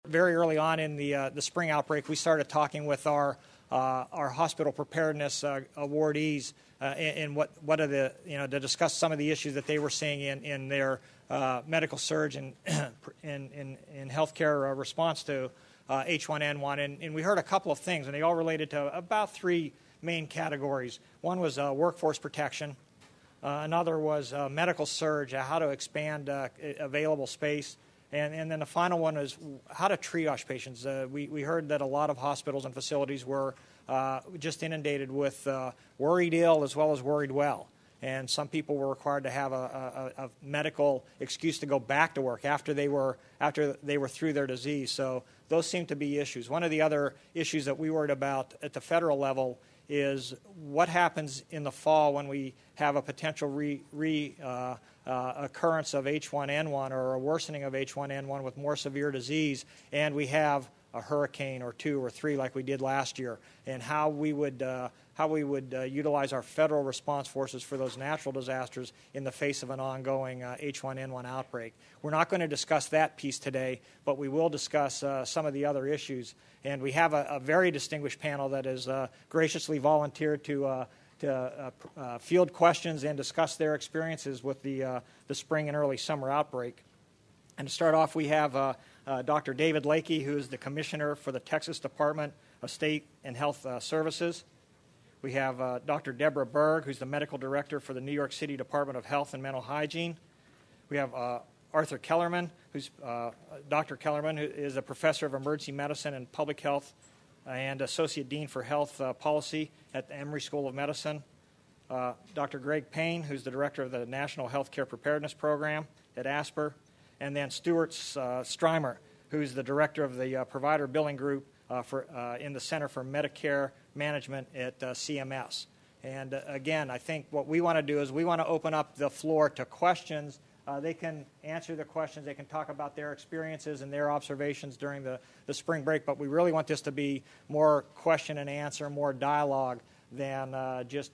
Very early on in the spring outbreak, we started talking with our hospital preparedness awardees and what are the, to discuss some of the issues that they were seeing in their medical surge and in healthcare response to H1N1. And we heard a couple of things, and they all related to about three main categories. One was workforce protection. Another was medical surge, how to expand available space. And then the final one is how to triage patients. We heard that a lot of hospitals and facilities were just inundated with worried ill as well as worried well. And some people were required to have a medical excuse to go back to work after they were through their disease. So those seem to be issues. One of the other issues that we worried about at the federal level is what happens in the fall when we have a potential occurrence of H1N1 or a worsening of H1N1 with more severe disease, and we have a hurricane or two or three like we did last year, and how we would utilize our federal response forces for those natural disasters in the face of an ongoing H1N1 outbreak. We're not going to discuss that piece today, but we will discuss some of the other issues. And we have a very distinguished panel that has graciously volunteered to field questions and discuss their experiences with the spring and early summer outbreak. And to start off, we have Dr. David Lakey, who is the Commissioner for the Texas Department of State and Health Services. We have Dr. Deborah Berg, who's the Medical Director for the New York City Department of Health and Mental Hygiene. We have Arthur Kellerman, who's Dr. Kellerman, who is a Professor of Emergency Medicine and Public Health and Associate Dean for Health Policy at the Emory School of Medicine. Dr. Greg Payne, who's the Director of the National Healthcare Preparedness Program at ASPR. And then Stuart Streimer, who's the Director of the Provider Billing Group in the Center for Medicare Management at CMS. And again, I think what we want to do is we want to open up the floor to questions. They can answer the questions. They can talk about their experiences and their observations during the spring break. But we really want this to be more question and answer, more dialogue than just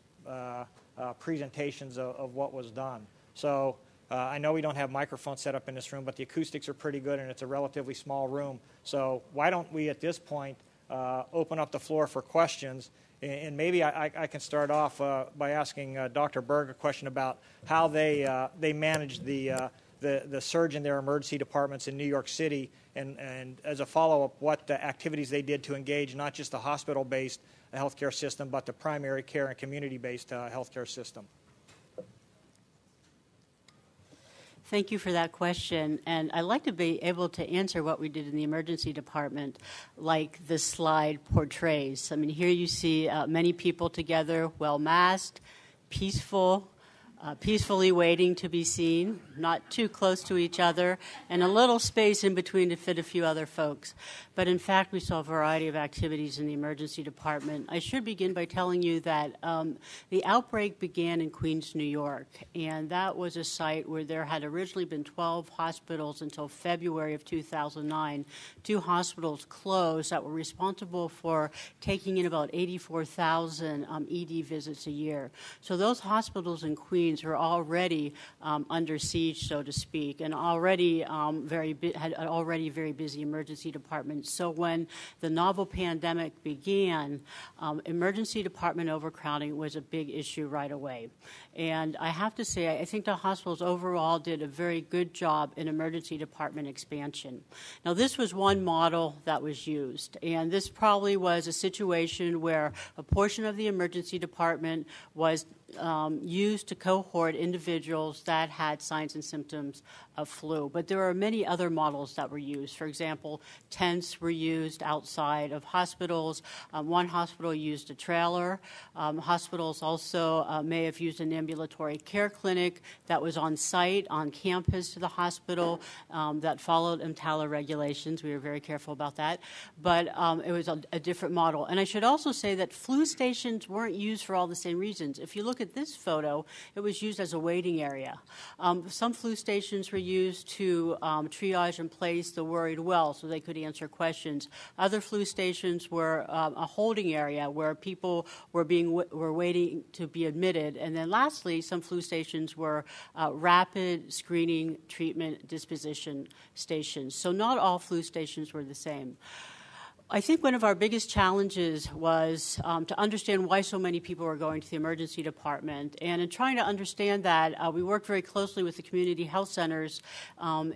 presentations of what was done. So I know we don't have microphones set up in this room, but the acoustics are pretty good, and it's a relatively small room. So why don't we, at this point, open up the floor for questions? And maybe I can start off by asking Dr. Berg a question about how they managed the surge in their emergency departments in New York City, and as a follow-up, what the activities they did to engage not just the hospital-based healthcare system, but the primary care and community-based healthcare system. Thank you for that question. And I'd like to be able to answer what we did in the emergency department like this slide portrays. I mean, here you see many people together, well-masked, peaceful, peacefully waiting to be seen, not too close to each other, and a little space in between to fit a few other folks. But in fact, we saw a variety of activities in the emergency department. I should begin by telling you that the outbreak began in Queens, New York, and that was a site where there had originally been 12 hospitals until February of 2009. 2 hospitals closed that were responsible for taking in about 84,000 ED visits a year. So those hospitals in Queens were already under siege, so to speak, and already had already very busy emergency departments. So when the novel pandemic began, emergency department overcrowding was a big issue right away. And I have to say, I think the hospitals overall did a very good job in emergency department expansion. Now, this was one model that was used, and this probably was a situation where a portion of the emergency department was used to cohort individuals that had signs and symptoms of flu. But there are many other models that were used. For example, tents were used outside of hospitals. One hospital used a trailer. Hospitals also may have used an ambulatory care clinic that was on site, on campus to the hospital, that followed EMTALA regulations. We were very careful about that. But it was a different model. And I should also say that flu stations weren't used for all the same reasons. If you look look at this photo, it was used as a waiting area. Some flu stations were used to triage and place the worried well so they could answer questions. Other flu stations were a holding area where people were waiting to be admitted. And then lastly, some flu stations were rapid screening, treatment, disposition stations. So not all flu stations were the same. I think one of our biggest challenges was to understand why so many people were going to the emergency department. And in trying to understand that, we worked very closely with the community health centers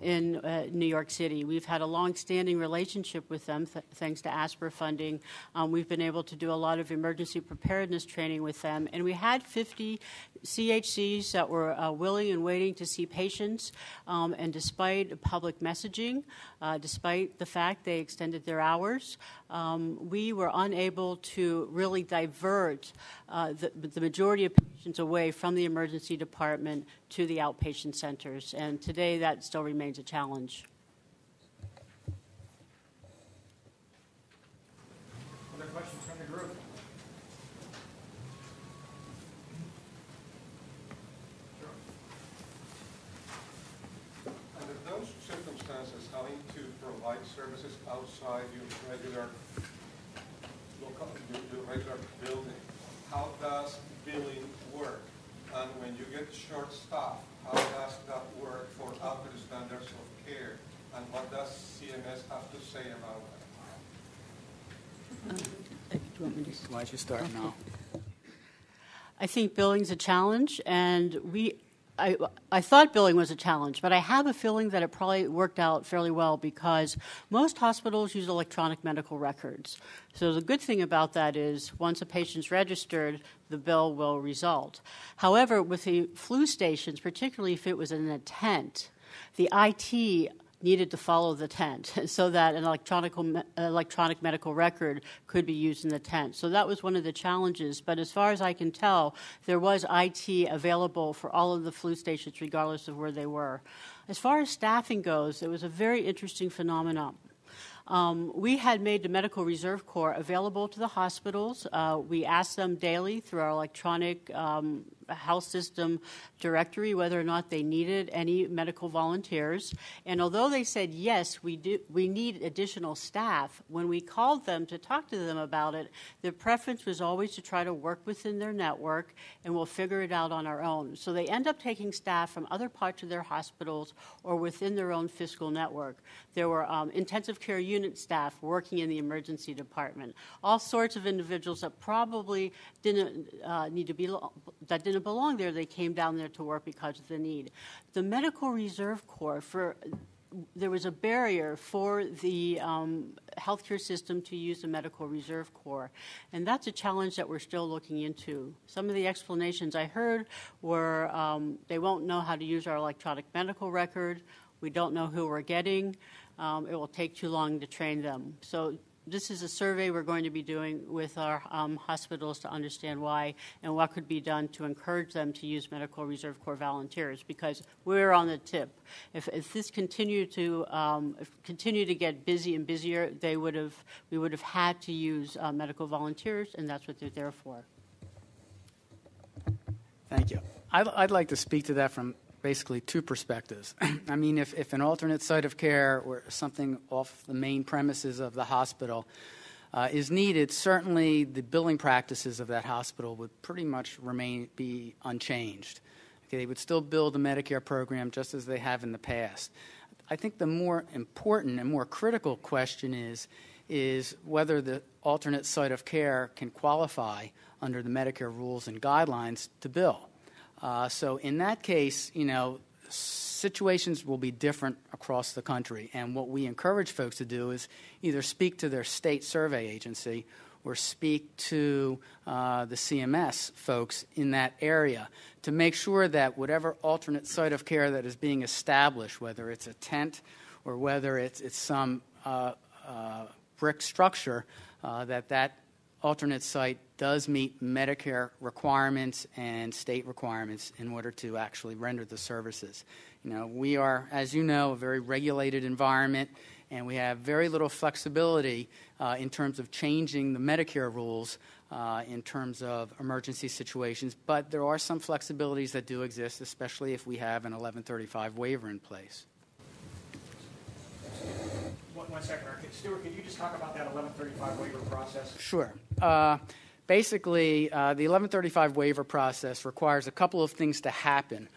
in New York City. We've had a long-standing relationship with them, thanks to ASPR funding. We've been able to do a lot of emergency preparedness training with them. And we had 50 CHCs that were willing and waiting to see patients. And despite public messaging, despite the fact they extended their hours, we were unable to really divert the majority of patients away from the emergency department to the outpatient centers. And today that still remains a challenge. Other questions from the group? Under those circumstances, having to provide services outside your regular building, how does billing work? And when you get short-staffed, how does that work for output standards of care? And what does CMS have to say about that? Why don't you start now? I think billing's a challenge, and I thought billing was a challenge, but I have a feeling that it probably worked out fairly well because most hospitals use electronic medical records. So the good thing about that is once a patient's registered, the bill will result. However, with the flu stations, particularly if it was an intent, the IT needed to follow the tent so that an electronic medical record could be used in the tent. So that was one of the challenges. But as far as I can tell, there was IT available for all of the flu stations regardless of where they were. As far as staffing goes, it was a very interesting phenomenon. We had made the Medical Reserve Corps available to the hospitals. We asked them daily through our electronic health system directory whether or not they needed any medical volunteers. And although they said, yes, we need additional staff, when we called them to talk to them about it, their preference was always to try to work within their network, and we'll figure it out on our own. So they end up taking staff from other parts of their hospitals or within their own fiscal network. There were intensive care unit staff working in the emergency department, all sorts of individuals that probably didn't didn't belong there. They came down there to work because of the need. The Medical Reserve Corps, there was a barrier for the healthcare system to use the Medical Reserve Corps, and that's a challenge that we're still looking into. Some of the explanations I heard were they won't know how to use our electronic medical record. We don't know who we're getting. It will take too long to train them. So this is a survey we're going to be doing with our hospitals to understand why and what could be done to encourage them to use Medical Reserve Corps volunteers, because we're on the tip. If this continued to get busy and busier, we would have had to use medical volunteers, and that's what they're there for. Thank you. I'd like to speak to that from basically two perspectives. I mean, if an alternate site of care or something off the main premises of the hospital is needed, certainly the billing practices of that hospital would pretty much be unchanged. Okay, they would still bill the Medicare program just as they have in the past. I think the more important and more critical question is whether the alternate site of care can qualify under the Medicare rules and guidelines to bill. So in that case, situations will be different across the country. And what we encourage folks to do is either speak to their state survey agency or speak to the CMS folks in that area to make sure that whatever alternate site of care that is being established, whether it's a tent or whether it's some brick structure, that alternate site does meet Medicare requirements and state requirements in order to actually render the services. We are, as you know, a very regulated environment, and we have very little flexibility in terms of changing the Medicare rules in terms of emergency situations, but there are some flexibilities that do exist, especially if we have an 1135 waiver in place. One second, Stuart, could you just talk about that 1135 waiver process? Sure. Basically, the 1135 waiver process requires a couple of things to happen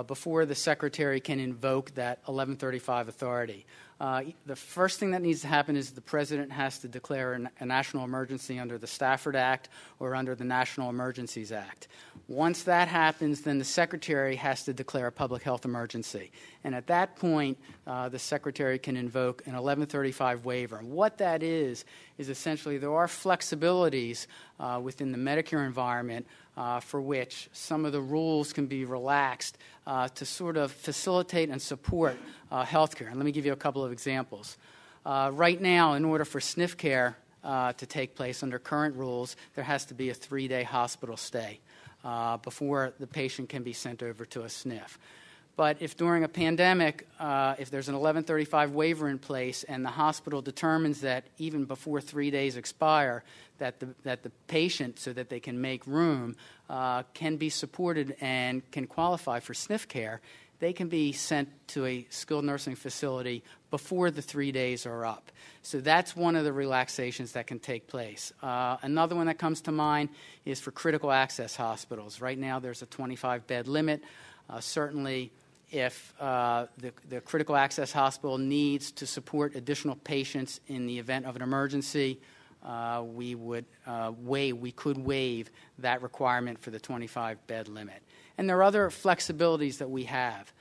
before the Secretary can invoke that 1135 authority. The first thing that needs to happen is the President has to declare a national emergency under the Stafford Act or under the National Emergencies Act. Once that happens, then the Secretary has to declare a public health emergency. And at that point, the Secretary can invoke an 1135 waiver. And what that is essentially there are flexibilities within the Medicare environment for which some of the rules can be relaxed to sort of facilitate and support health care. And let me give you a couple of examples. Right now, in order for SNF care to take place under current rules, there has to be a 3-day hospital stay before the patient can be sent over to a SNF. But if during a pandemic, if there's an 1135 waiver in place and the hospital determines that even before 3 days expire, that the patient, so that they can make room, can be supported and can qualify for SNF care, they can be sent to a skilled nursing facility before the 3 days are up. So that's one of the relaxations that can take place. Another one that comes to mind is for critical access hospitals. Right now there's a 25-bed limit. Certainly, if the critical access hospital needs to support additional patients in the event of an emergency, we could waive that requirement for the 25-bed limit. And there are other flexibilities that we have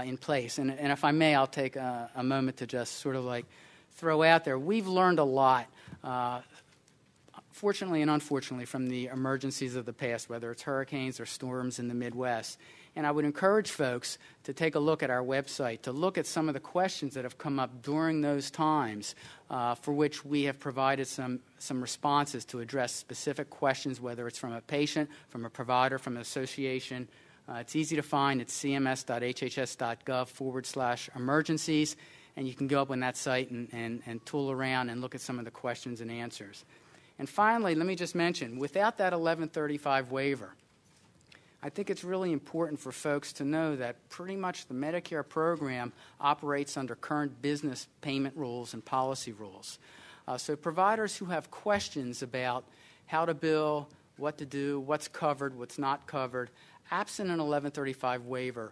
in place. And if I may, I'll take a moment to just sort of like throw out there. We've learned a lot, fortunately and unfortunately, from the emergencies of the past, whether it's hurricanes or storms in the Midwest. And I would encourage folks to take a look at our website, to look at some of the questions that have come up during those times for which we have provided some responses to address specific questions, whether it's from a patient, from a provider, from an association. It's easy to find. It's cms.hhs.gov/emergencies. And you can go up on that site and tool around and look at some of the questions and answers. And finally, let me just mention, without that 1135 waiver, I think it's really important for folks to know that pretty much the Medicare program operates under current business payment rules and policy rules. So providers who have questions about how to bill, what to do, what's covered, what's not covered, absent an 1135 waiver,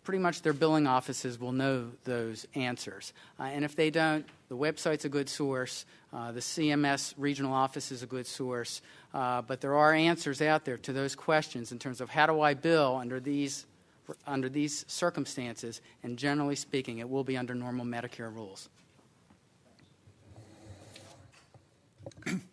pretty much their billing offices will know those answers. And if they don't, the website's a good source. The CMS regional office is a good source. But there are answers out there to those questions in terms of how do I bill under these circumstances. And generally speaking, it will be under normal Medicare rules.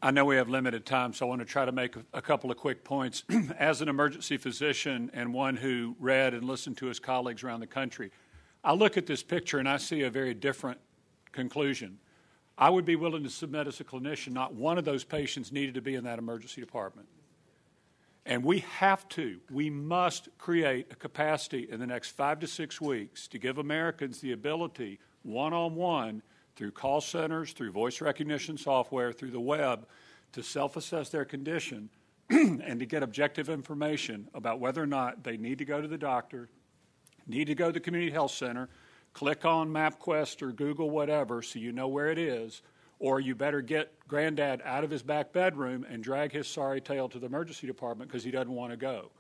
I know we have limited time, so I want to try to make a couple of quick points. As an emergency physician and one who read and listened to his colleagues around the country, I look at this picture and I see a very different conclusion. I would be willing to submit as a clinician not one of those patients needed to be in that emergency department. And we must create a capacity in the next 5 to 6 weeks to give Americans the ability, one-on-one, through call centers, through voice recognition software, through the web, to self-assess their condition and to get objective information about whether or not they need to go to the doctor, need to go to the community health center, click on MapQuest or Google whatever so you know where it is, or you better get granddad out of his back bedroom and drag his sorry tail to the emergency department because he doesn't want to go.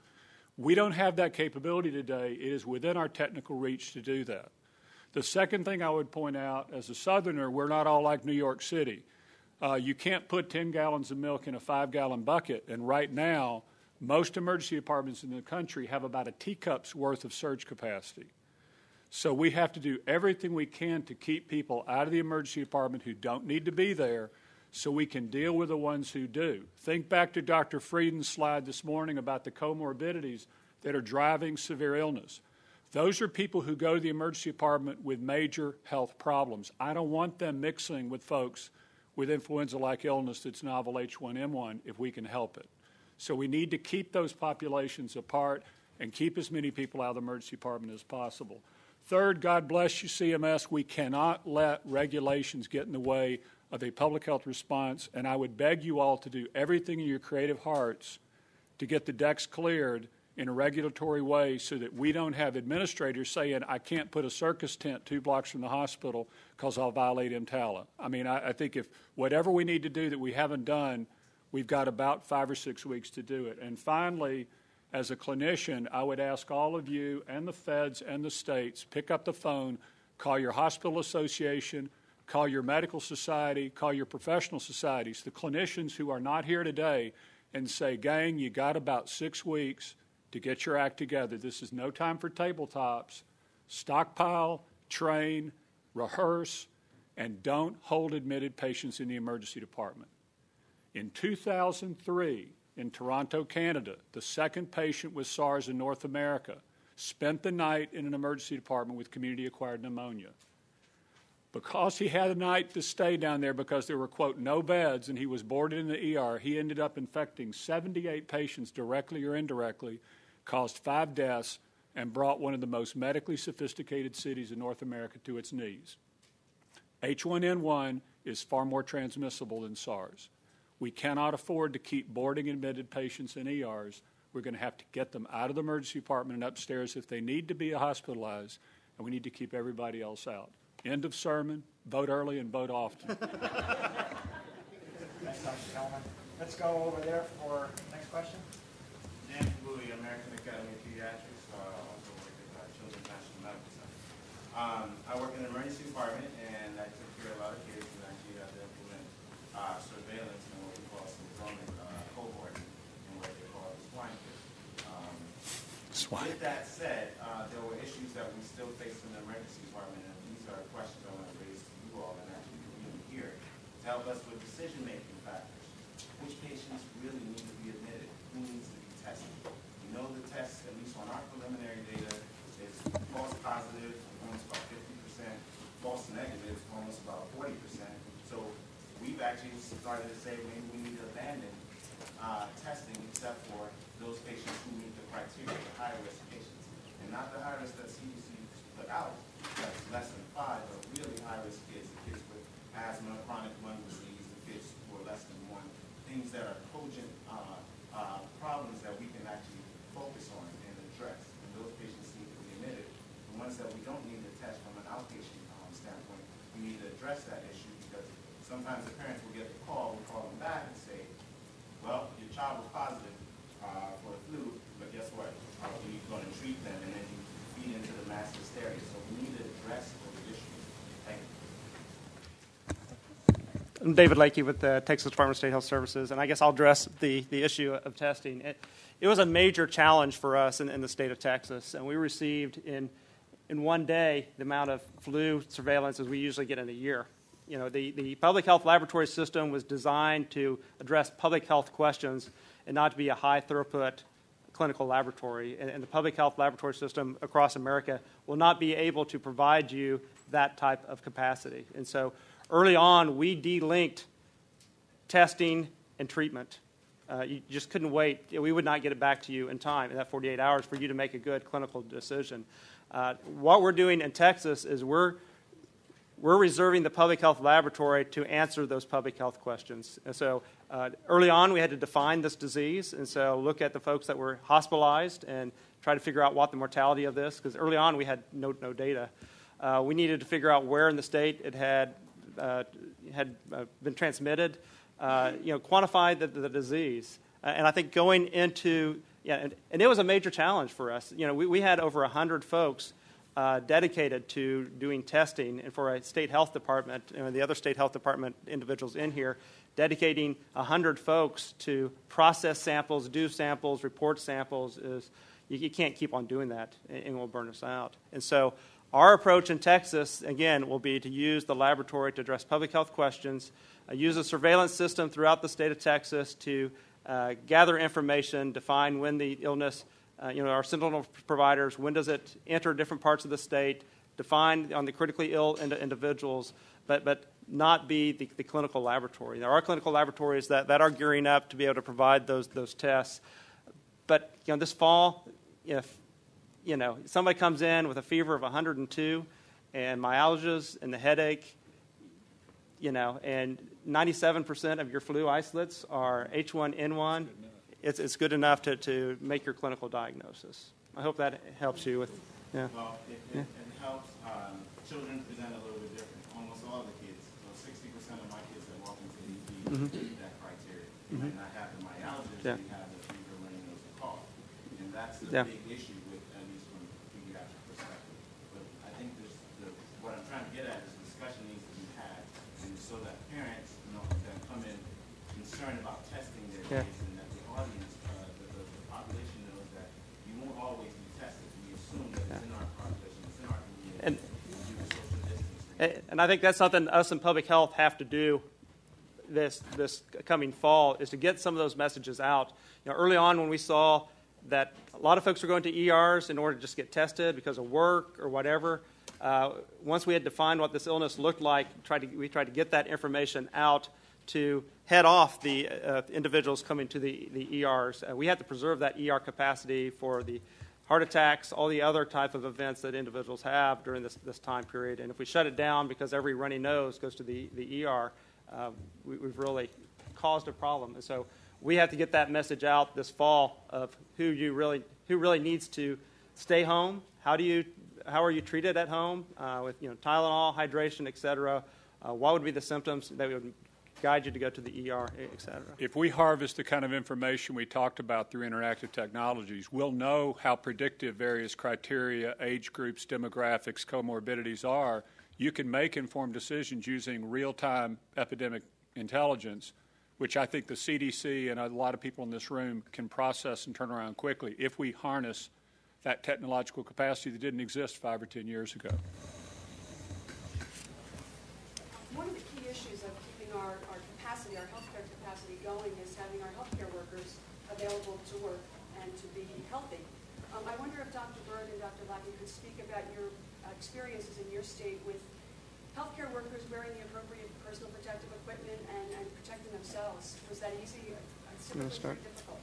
We don't have that capability today. It is within our technical reach to do that. The second thing I would point out, as a Southerner, we're not all like New York City. You can't put 10 gallons of milk in a 5-gallon bucket, and right now, most emergency departments in the country have about a teacup's worth of surge capacity. So we have to do everything we can to keep people out of the emergency department who don't need to be there so we can deal with the ones who do. Think back to Dr. Frieden's slide this morning about the comorbidities that are driving severe illness. Those are people who go to the emergency department with major health problems. I don't want them mixing with folks with influenza-like illness that's novel H1N1 if we can help it. So we need to keep those populations apart and keep as many people out of the emergency department as possible. Third, God bless you, CMS. We cannot let regulations get in the way of a public health response, and I would beg you all to do everything in your creative hearts to get the decks cleared in a regulatory way so that we don't have administrators saying, I can't put a circus tent 2 blocks from the hospital because I'll violate EMTALA. I mean, I think if whatever we need to do that we haven't done, we've got about 5 or 6 weeks to do it. And finally, as a clinician, I would ask all of you and the feds and the states, pick up the phone, call your hospital association, call your medical society, call your professional societies, the clinicians who are not here today, and say, gang, you got about 6 weeks to get your act together. This is no time for tabletops. Stockpile, train, rehearse, and don't hold admitted patients in the emergency department. In 2003, in Toronto, Canada, the second patient with SARS in North America spent the night in an emergency department with community-acquired pneumonia. Because he had a night to stay down there because there were, quote, no beds, and he was boarded in the ER, he ended up infecting 78 patients directly or indirectly, caused 5 deaths, and brought one of the most medically sophisticated cities in North America to its knees. H1N1 is far more transmissible than SARS. We cannot afford to keep boarding admitted patients in ERs. We're going to have to get them out of the emergency department and upstairs if they need to be hospitalized, and we need to keep everybody else out. End of sermon. Vote early and vote often. Thanks, Dr. Kelman. Let's go over there for next question. Dan Louie, American Academy of Pediatrics, also work at Children's National Medical Center. I work in the emergency department, and I took care of a lot of kids, and actually had to implement surveillance and what we call syndromic cohort, and what they call swine flu. With that said, there were issues that we still face in the emergency department, and these are questions I want to raise to you all and actually the community here to help us with decision-making factors. Which patients really need to be admitted? Who needs to be tested? We know the tests, at least on our preliminary data, is false positive, almost about 50%, false negative, almost about 40%. So we've actually started to say maybe we need to abandon testing except for those patients who meet the criteria, the high-risk patients. And not the high-risk that CDC put out, that's less than 5, but really high-risk kids, the kids with asthma, chronic lung disease, the kids who are less than 1, things that are cogent problems that we can actually focus on and address. And those patients need to be admitted. The ones that we don't need to test from an outpatient standpoint, we need to address that issue because sometimes the parents will get the call, we call them back and say, well, your child was positive for the flu, but guess what? We're going to treat them, and then you feed into the mass hysteria. So we need to address those issues. Thank you. I'm David Lakey with the Texas Department of State Health Services, and I guess I'll address the issue of testing. It was a major challenge for us in the state of Texas, and we received in one day the amount of flu surveillance as we usually get in a year. You know, the public health laboratory system was designed to address public health questions and not to be a high-throughput clinical laboratory. And the public health laboratory system across America will not be able to provide you that type of capacity. And so early on, we delinked testing and treatment. You just couldn't wait. We would not get it back to you in time, in that 48 hours, for you to make a good clinical decision. What we're doing in Texas is we're reserving the public health laboratory to answer those public health questions. And so early on, we had to define this disease, and so look at the folks that were hospitalized and try to figure out what the mortality of this, because early on we had no data. We needed to figure out where in the state it had been transmitted, quantify the disease. And I think going into, and it was a major challenge for us. You know, we had over 100 folks dedicated to doing testing, and for a state health department, and the other state health department individuals in here, dedicating 100 folks to process samples, do samples, report samples, is you can't keep on doing that, and it will burn us out. And so our approach in Texas, again, will be to use the laboratory to address public health questions, use a surveillance system throughout the state of Texas to gather information, define when the illness, our sentinel providers, when does it enter different parts of the state, define on the critically ill individuals, but not be the clinical laboratory. There are clinical laboratories that are gearing up to be able to provide those tests. But this fall, if somebody comes in with a fever of 102 and myalgias and the headache, and 97% of your flu isolates are H1N1, it's good enough to make your clinical diagnosis. I hope that helps you with, yeah. Well, it helps. Children present a little bit different. Almost all the kids, so 60% of my kids that walk into the ED meet that criteria. They might not have the myalgias, they have the fever, runny nose, and cough. And that's the big issue with, at least from a pediatric perspective. But I think what I'm trying to get at is discussion needs to be had, and so that parents that come in concerned about testing their kids, and that the audience, the population knows that you won't always be tested. We assume that it's in our population, it's in our community. And I think that's something us in public health have to do this coming fall, is to get some of those messages out. Early on when we saw that a lot of folks were going to ERs in order to just get tested because of work or whatever, once we had defined what this illness looked like, we tried to get that information out to head off the individuals coming to the ERs. We had to preserve that ER capacity for the heart attacks, all the other type of events that individuals have during this time period. And if we shut it down because every runny nose goes to the ER, we've really caused a problem. And so we have to get that message out this fall of who really needs to stay home. How are you treated at home with Tylenol, hydration, et cetera? What would be the symptoms that would guide you to go to the ER, et cetera? If we harvest the kind of information we talked about through interactive technologies, we'll know how predictive various criteria, age groups, demographics, comorbidities are. You can make informed decisions using real-time epidemic intelligence, which I think the CDC and a lot of people in this room can process and turn around quickly if we harness that technological capacity that didn't exist 5 or 10 years ago. One of the key issues of keeping our capacity, our healthcare capacity going, is having our healthcare workers available to work and to be healthy. I wonder if Dr. Bird and Dr. Lackey could speak about your experiences in your state with healthcare workers wearing the appropriate personal protective equipment and protecting themselves. Was that easy? It's typically very difficult.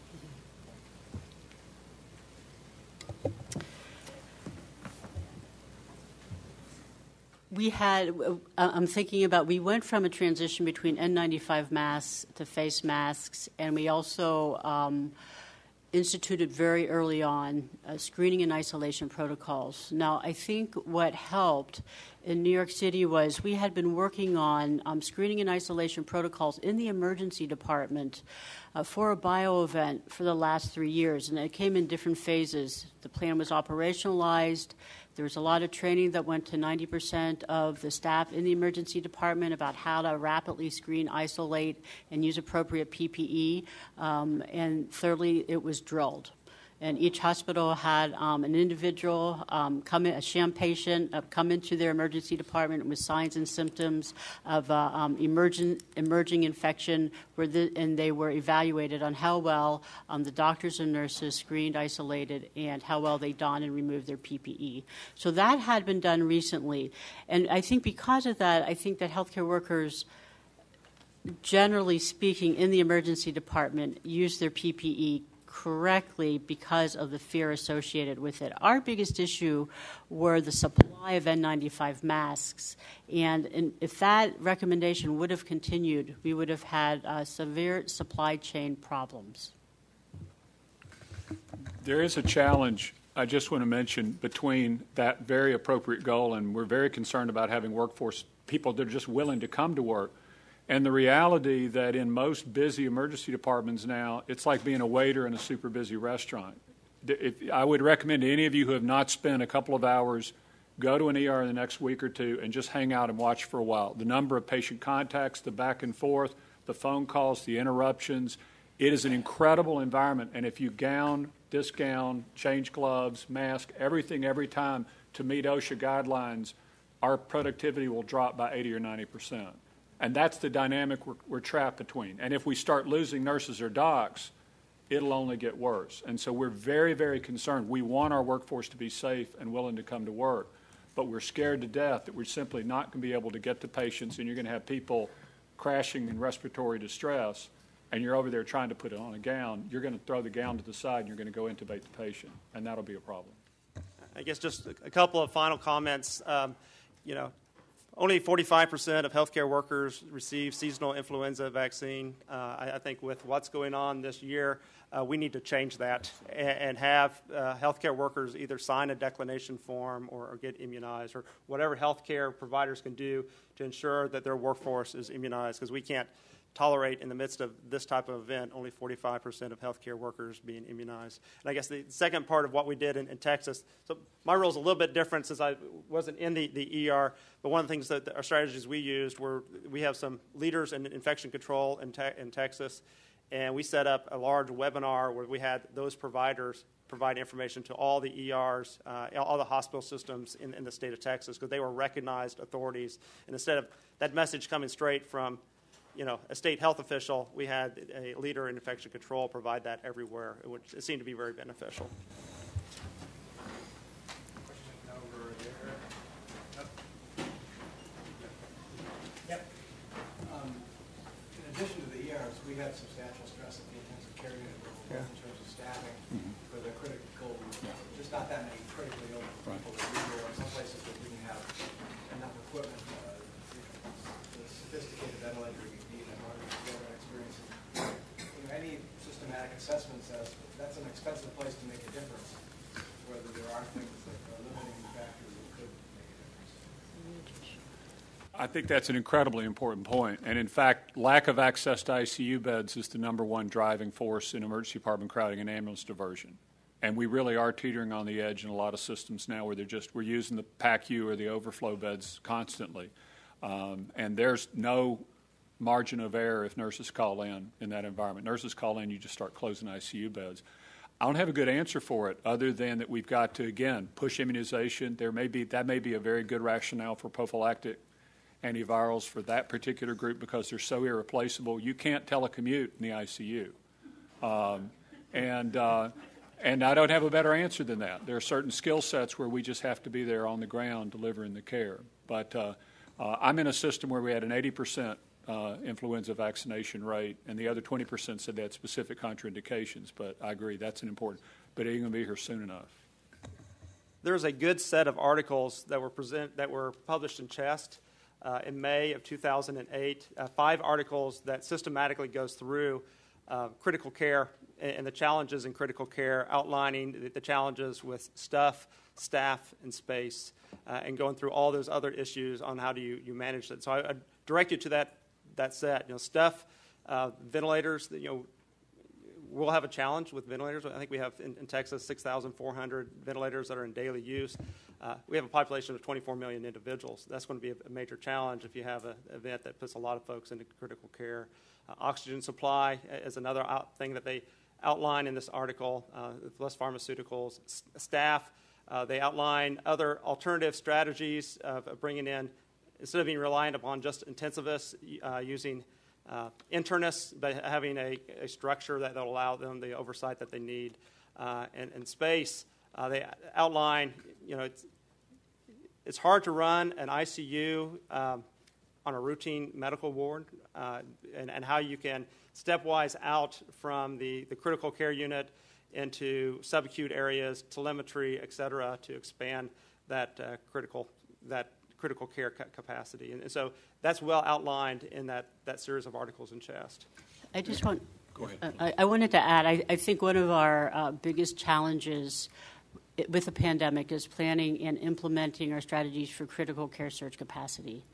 I'm thinking about, we went from a transition between N95 masks to face masks, and we also instituted very early on screening and isolation protocols. Now, I think what helped in New York City was we had been working on screening and isolation protocols in the emergency department for a bio event for the last 3 years, and it came in different phases. The plan was operationalized. There was a lot of training that went to 90% of the staff in the emergency department about how to rapidly screen, isolate, and use appropriate PPE. And thirdly, it was drilled. And each hospital had an individual a sham patient come into their emergency department with signs and symptoms of emerging infection, and they were evaluated on how well the doctors and nurses screened, isolated, and how well they donned and removed their PPE. So that had been done recently. And I think because of that, I think that healthcare workers, generally speaking, in the emergency department, use their PPE correctly because of the fear associated with it. Our biggest issue were the supply of N95 masks, and if that recommendation would have continued, we would have had severe supply chain problems. There is a challenge, I just want to mention, between that very appropriate goal, and we're very concerned about having workforce people that are just willing to come to work, and the reality that in most busy emergency departments now, it's like being a waiter in a super busy restaurant. I would recommend to any of you who have not spent a couple of hours, go to an ER in the next week or two and just hang out and watch for a while. The number of patient contacts, the back and forth, the phone calls, the interruptions, it is an incredible environment. And if you gown, disgown, change gloves, mask, everything every time to meet OSHA guidelines, our productivity will drop by 80 or 90%. And that's the dynamic we're trapped between. And if we start losing nurses or docs, it'll only get worse. And so we're very, very concerned. We want our workforce to be safe and willing to come to work, but we're scared to death that we're simply not going to be able to get to patients, and you're going to have people crashing in respiratory distress, and you're over there trying to put it on a gown. You're going to throw the gown to the side, and you're going to go intubate the patient, and that'll be a problem. I guess just a couple of final comments. Only 45% of healthcare workers receive seasonal influenza vaccine. I think with what's going on this year, we need to change that and have healthcare workers either sign a declination form or get immunized, or whatever healthcare providers can do to ensure that their workforce is immunized, because we can't tolerate in the midst of this type of event only 45% of healthcare workers being immunized. And I guess the second part of what we did in Texas, so my role is a little bit different since I wasn't in the ER, but one of the things that our strategies we used were we have some leaders in infection control in Texas, and we set up a large webinar where we had those providers provide information to all the ERs, all the hospital systems in the state of Texas, because they were recognized authorities. And instead of that message coming straight from a state health official, we had a leader in infection control provide that everywhere, which it seemed to be very beneficial. Question over there. Yep. In addition to the ERs, we had substantial stress at the intensive care unit, both in terms of staffing for the critical, just not that many critically ill people that we were in some places that didn't have enough equipment, the sophisticated ventilator you need in order to get that experience. Any systematic assessment says that's an expensive place to make a difference, whether there are things that are limiting factors that could make a difference. I think that's an incredibly important point. And in fact, lack of access to ICU beds is the number one driving force in emergency department crowding and ambulance diversion. And we really are teetering on the edge in a lot of systems now where we're using the PACU or the overflow beds constantly. And there's no margin of error if nurses call in that environment. Nurses call in, you just start closing ICU beds. I don't have a good answer for it other than that we've got to, again, push immunization. That may be a very good rationale for prophylactic antivirals for that particular group because they're so irreplaceable. You can't telecommute in the ICU. And I don't have a better answer than that. There are certain skill sets where we just have to be there on the ground delivering the care. But I'm in a system where we had an 80% influenza vaccination rate, and the other 20% said they had specific contraindications. But I agree, that's an important. But it ain't going to be here soon enough. There's a good set of articles that were published in CHEST in May of 2008. 5 articles that systematically goes through critical care and the challenges in critical care, outlining the challenges with staff, and space, and going through all those other issues on how do you manage that. So I direct you to that set. Stuff, ventilators. We'll have a challenge with ventilators. I think we have in Texas 6,400 ventilators that are in daily use. We have a population of 24 million individuals. That's going to be a major challenge if you have an event that puts a lot of folks into critical care. Oxygen supply is another thing that they outline in this article. Less pharmaceuticals. Staff, they outline other alternative strategies of bringing in, instead of being reliant upon just intensivists, using internists, but having a structure that will allow them the oversight that they need. And space, they outline, it's hard to run an ICU on a routine medical ward, and how you can stepwise out from the critical care unit into subacute areas, telemetry, et cetera, to expand that critical care capacity. And so that's well outlined in that series of articles in CHEST. I just want. Go ahead. I wanted to add, I think one of our biggest challenges with the pandemic is planning and implementing our strategies for critical care surge capacity.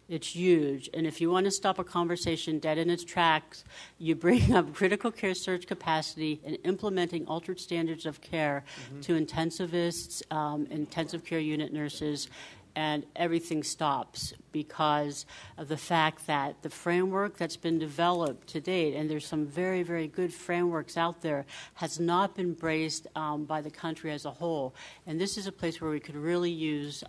It's huge. And if you want to stop a conversation dead in its tracks, you bring up critical care surge capacity and implementing altered standards of care to intensivists, intensive care unit nurses, and everything stops because of the fact that the framework that's been developed to date, and there's some very, very good frameworks out there, has not been embraced by the country as a whole. And this is a place where we could really use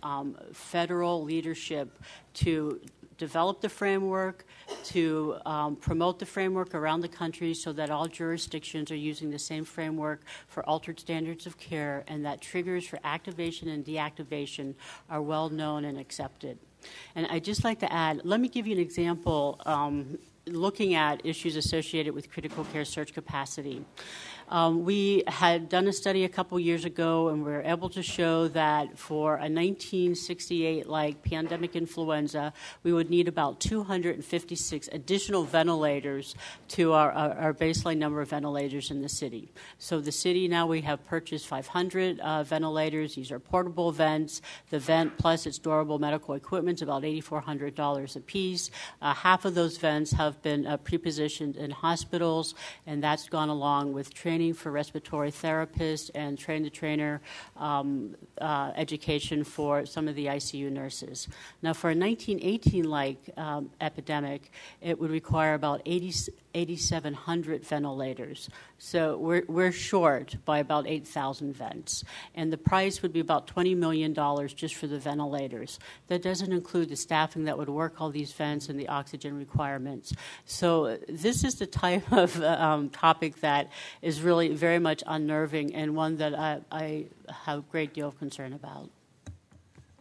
federal leadership to develop the framework, to promote the framework around the country so that all jurisdictions are using the same framework for altered standards of care, and that triggers for activation and deactivation are well known and accepted. And I'd just like to add, let me give you an example. looking at issues associated with critical care surge capacity. We had done a study a couple years ago, and we were able to show that for a 1968-like pandemic influenza, we would need about 256 additional ventilators to our baseline number of ventilators in the city. So the city now, we have purchased 500 ventilators. These are portable vents. The vent plus its durable medical equipment is about $8,400 a piece. Half of those vents have been pre-positioned in hospitals, and that's gone along with training for respiratory therapists and train-the-trainer education for some of the ICU nurses. Now, for a 1918-like epidemic, it would require about 8,700 ventilators. So we're short by about 8,000 vents. And the price would be about $20 million just for the ventilators. That doesn't include the staffing that would work all these vents and the oxygen requirements. So this is the type of topic that is really very much unnerving, and one that I have a great deal of concern about.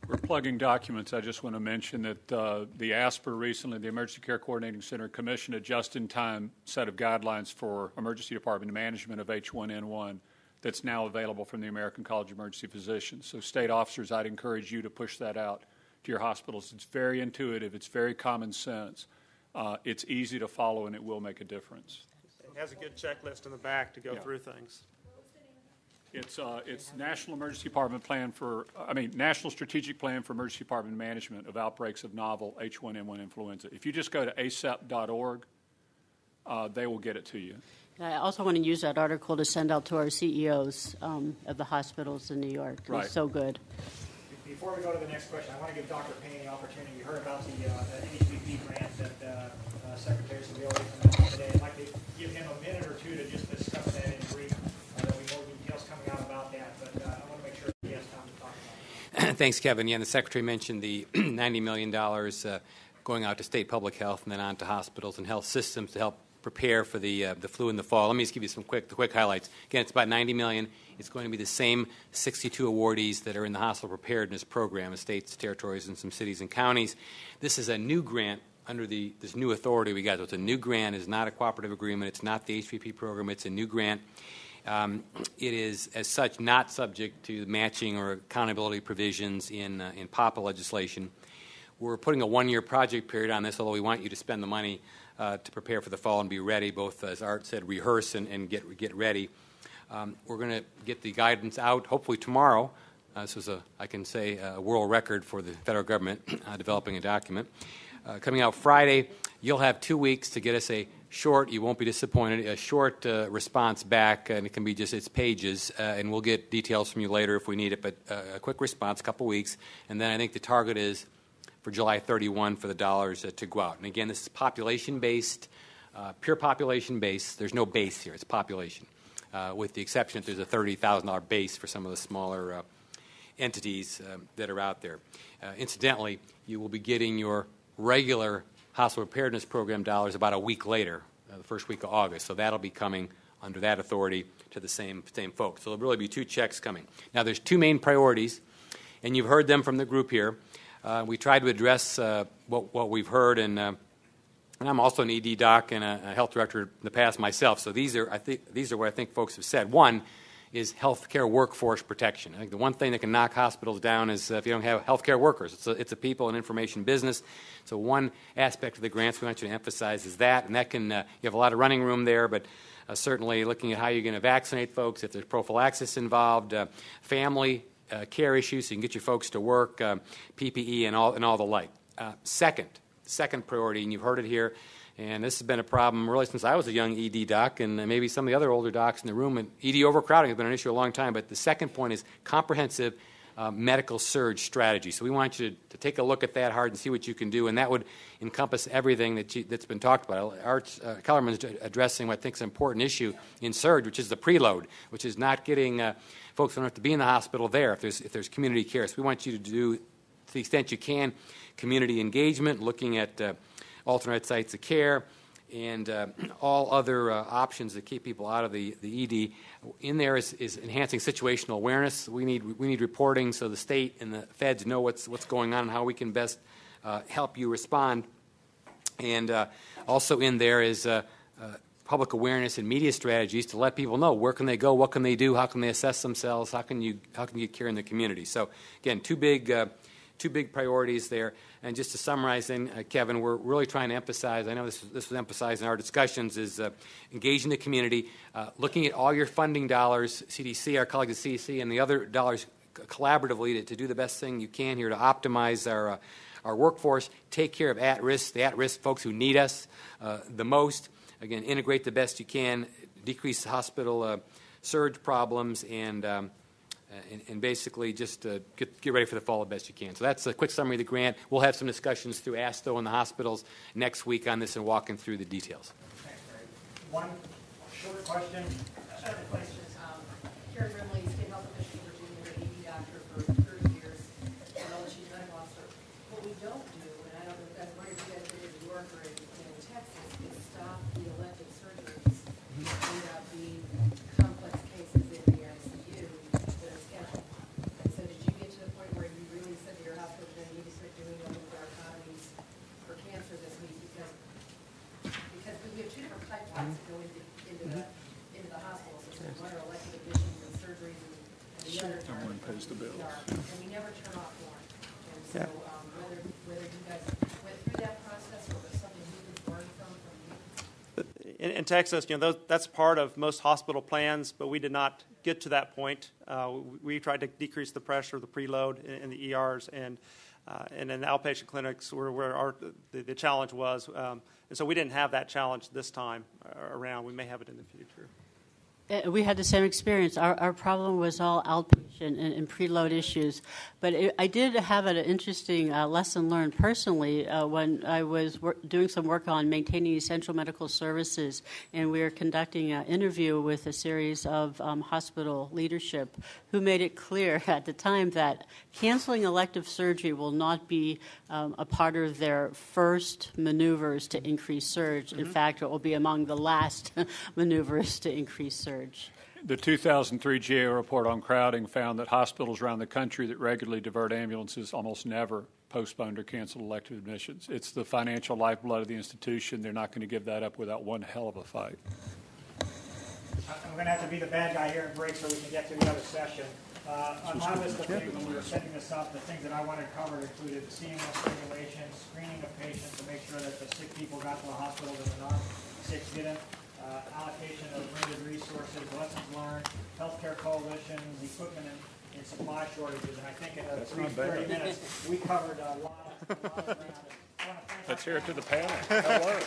We're plugging documents. I just want to mention that the ASPR recently, the Emergency Care Coordinating Center, commissioned a just-in-time set of guidelines for emergency department management of H1N1 that's now available from the American College of Emergency Physicians. So state officers, I'd encourage you to push that out to your hospitals. It's very intuitive. It's very common sense. It's easy to follow, and it will make a difference. It has a good checklist in the back to go through things. It's National National Strategic Plan for Emergency Department Management of Outbreaks of Novel H1N1 Influenza. If you just go to acep.org, they will get it to you. I also want to use that article to send out to our CEOs of the hospitals in New York. Right. It's so good. Before we go to the next question, I want to give Dr. Payne the opportunity. You heard about the HPP grant that Secretary Seville announced today. I'd like to give him a minute or two to just discuss that in brief. There'll be more details coming out about that, but I want to make sure he has time to talk about it. Thanks, Kevin. Yeah, and the Secretary mentioned the $90 million going out to state public health and then on to hospitals and health systems to help prepare for the flu in the fall. Let me just give you the quick highlights. Again, it's about $90 million. It's going to be the same 62 awardees that are in the hospital preparedness program, states, territories, and some cities and counties. This is a new grant under this new authority we got. So it's a new grant. It's not a cooperative agreement. It's not the HPP program. It's a new grant. It is, as such, not subject to matching or accountability provisions in PAPA legislation. We're putting a one-year project period on this, although we want you to spend the money to prepare for the fall and be ready, both, as Art said, rehearse and get ready. We're going to get the guidance out hopefully tomorrow. This was, I can say, a world record for the federal government developing a document. Coming out Friday, you'll have 2 weeks to get us a short, you won't be disappointed, a short response back, and it can be just its pages, and we'll get details from you later if we need it, but a quick response, a couple weeks, and then I think the target is for July 31 for the dollars to go out. And again, this is population-based, pure population-based. There's no base here. It's population, with the exception that there's a $30,000 base for some of the smaller entities that are out there. Incidentally, you will be getting your regular hospital preparedness program dollars about a week later, the first week of August. So that'll be coming under that authority to the same folks. So there'll really be 2 checks coming. Now, there's 2 main priorities, and you've heard them from the group here. We tried to address what we've heard, and I'm also an ED doc and a health director in the past myself. So these are what I think folks have said. One is healthcare workforce protection. I think the one thing that can knock hospitals down is if you don't have healthcare workers. It's a people and information business. So one aspect of the grants we want you to emphasize is that, and that can you have a lot of running room there, but certainly looking at how you're going to vaccinate folks, if there's prophylaxis involved, family care issues, so you can get your folks to work, PPE, and all the like. Second priority, and you've heard it here, and this has been a problem really since I was a young ED doc, and maybe some of the other older docs in the room, and ED overcrowding has been an issue a long time, but the second point is comprehensive medical surge strategy. So we want you to take a look at that hard and see what you can do, and that would encompass everything that's been talked about. Art Kellerman's addressing what I think is an important issue in surge, which is the preload, which is not getting folks don't have to be in the hospital there if there's community care. So we want you to do, to the extent you can, community engagement, looking at alternate sites of care, and all other options that keep people out of the ED. In there is enhancing situational awareness. We need reporting so the state and the feds know what's going on and how we can best help you respond. And also in there is public awareness and media strategies to let people know where can they go, what can they do, how can they assess themselves, how can you get care in the community. So again, two big priorities there. And just to summarize then, Kevin, we're really trying to emphasize, I know this was emphasized in our discussions, is engaging the community, looking at all your funding dollars, CDC, our colleagues at CDC, and the other dollars collaboratively to do the best thing you can here to optimize our workforce, take care of the at-risk folks who need us the most. Again, integrate the best you can, decrease hospital surge problems, and basically just get ready for the fall the best you can. So that's a quick summary of the grant. We'll have some discussions through ASTO and the hospitals next week on this and walking through the details. Thanks, Greg. One short question. Short question. Karen Rimley, State Health Official in Virginia, been an ED doctor for 30 years. I know that she's a medical officer. What we don't do, and I don't know if you guys did in New York or in Texas, is stop the elective surgeries that end up being complex cases in the ICU that are scheduled. And so did you get to the point where you really said to your hospital that you need to start doing those thoracotomies for cancer this week? Because we have two different pipelines that go into the hospital system. One are elective admissions and surgeries, and the other Someone pays the bills. and we never turn off one. And so whether you guys went through that process or was something you could learn from you? In Texas, that's part of most hospital plans, but we did not get to that point. We tried to decrease the pressure of the preload in the ERs and in the outpatient clinics where the challenge was. And so we didn't have that challenge this time around. We may have it in the future. We had the same experience. Our problem was all outpatient and preload issues. But I did have an interesting lesson learned personally when I was doing some work on maintaining essential medical services, and we were conducting an interview with a series of hospital leadership who made it clear at the time that canceling elective surgery will not be a part of their first maneuvers to increase surge. In fact, it will be among the last maneuvers to increase surge. The 2003 GAO report on crowding found that hospitals around the country that regularly divert ambulances almost never postponed or canceled elective admissions. It's the financial lifeblood of the institution. They're not going to give that up without one hell of a fight. I'm going to have to be the bad guy here and break so we can get to the other session. On my list of things when we were setting this up, the things that I wanted covered included CMS regulations, screening of patients to make sure that the sick people got to the hospital and the non-sick didn't, allocation of limited resources, lessons learned, healthcare coalitions, equipment and supply shortages. And I think in 30 minutes we covered a lot of ground. Let's hear it to the panel. Hello.